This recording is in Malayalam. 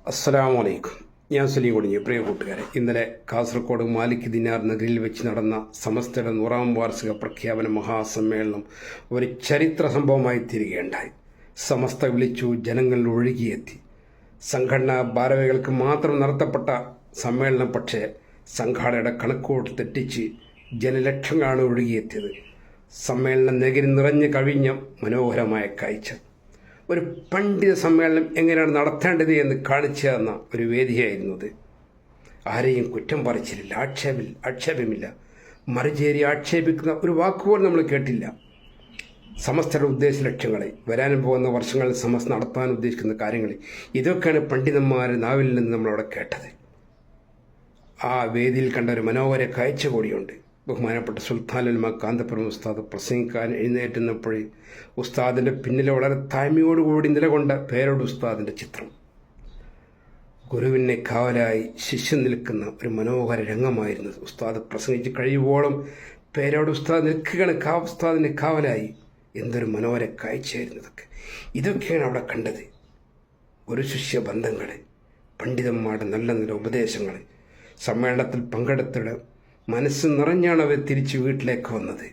അസ്സലാമു അലൈക്കും. ഞാൻ സലീം കുടിഞ്ഞി. പ്രിയ കൂട്ടുകാരെ, ഇന്നലെ കാസർഗോഡ് മാലിക് ദിനാർ നഗരിയിൽ വെച്ച് നടന്ന സമസ്തയുടെ 100-ാം വാർഷിക പ്രഖ്യാപന മഹാസമ്മേളനം ഒരു ചരിത്ര സംഭവമായി തീരുകയുണ്ടായി. സമസ്ത വിളിച്ചു, ജനങ്ങളിൽ ഒഴുകിയെത്തി. സംഘടനാ ഭാരവാഹികൾക്ക് മാത്രം നടത്തപ്പെട്ട സമ്മേളനം പക്ഷേ സംഘാടകരുടെ കണക്കുകൂട്ട് തെറ്റിച്ച് ജനലക്ഷങ്ങളാണ് ഒഴുകിയെത്തിയത്. സമ്മേളനം നഗരി നിറഞ്ഞു കവിഞ്ഞ മനോഹരമായ കാഴ്ച. ഒരു പണ്ഡിത സമ്മേളനം എങ്ങനെയാണ് നടത്തേണ്ടത് എന്ന് കാണിച്ചു തന്ന ഒരു വേദിയായിരുന്നു അത്. ആരെയും കുറ്റം പറിച്ചില്ല, ആക്ഷേപമില്ല. മറുചേരി ആക്ഷേപിക്കുന്ന ഒരു വാക്കുപോലും നമ്മൾ കേട്ടില്ല. സമസ്തയുടെ ഉദ്ദേശ ലക്ഷ്യങ്ങളെ, വരാനും പോകുന്ന വർഷങ്ങളിൽ സമസ്ത നടത്താൻ ഉദ്ദേശിക്കുന്ന കാര്യങ്ങൾ, ഇതൊക്കെയാണ് പണ്ഡിതന്മാരുടെ നാവിൽ നിന്ന് നമ്മളവിടെ കേട്ടത്. ആ വേദിയിൽ കണ്ട ഒരു മനോഹര കാഴ്ച കൂടിയുണ്ട്. ബഹുമാനപ്പെട്ട സുൽത്താൻ ഉലമ കാന്തപുരം ഉസ്താദ് പ്രസംഗിക്കാൻ എഴുന്നേറ്റുന്നപ്പോഴേ ഉസ്താദിൻ്റെ പിന്നിൽ വളരെ താഴ്മയോടുകൂടി നിലകൊണ്ട പേരോട് ഉസ്താദിൻ്റെ ചിത്രം. ഗുരുവിനെ കാവലായി ശിഷ്യൻ നിൽക്കുന്ന ഒരു മനോഹര രംഗമായിരുന്നു. ഉസ്താദ് പ്രസംഗിച്ച് കഴിയുവോളം പേരോട് ഉസ്താദ് നിൽക്കുകയാണ് ഉസ്താദിന് കാവലായി. എന്തൊരു മനോഹര കാഴ്ചയായിരുന്നു ഇതൊക്കെയാണ് അവിടെ കണ്ടത്. ഒരു ശിഷ്യ ബന്ധങ്ങൾ, പണ്ഡിതന്മാരുടെ നല്ല നല്ല ഉപദേശങ്ങൾ. സമ്മേളനത്തിൽ പങ്കെടുത്തിട്ട് മനസ്സ് നിറഞ്ഞാണ് അവർ തിരിച്ച് വീട്ടിലേക്ക് വന്നത്.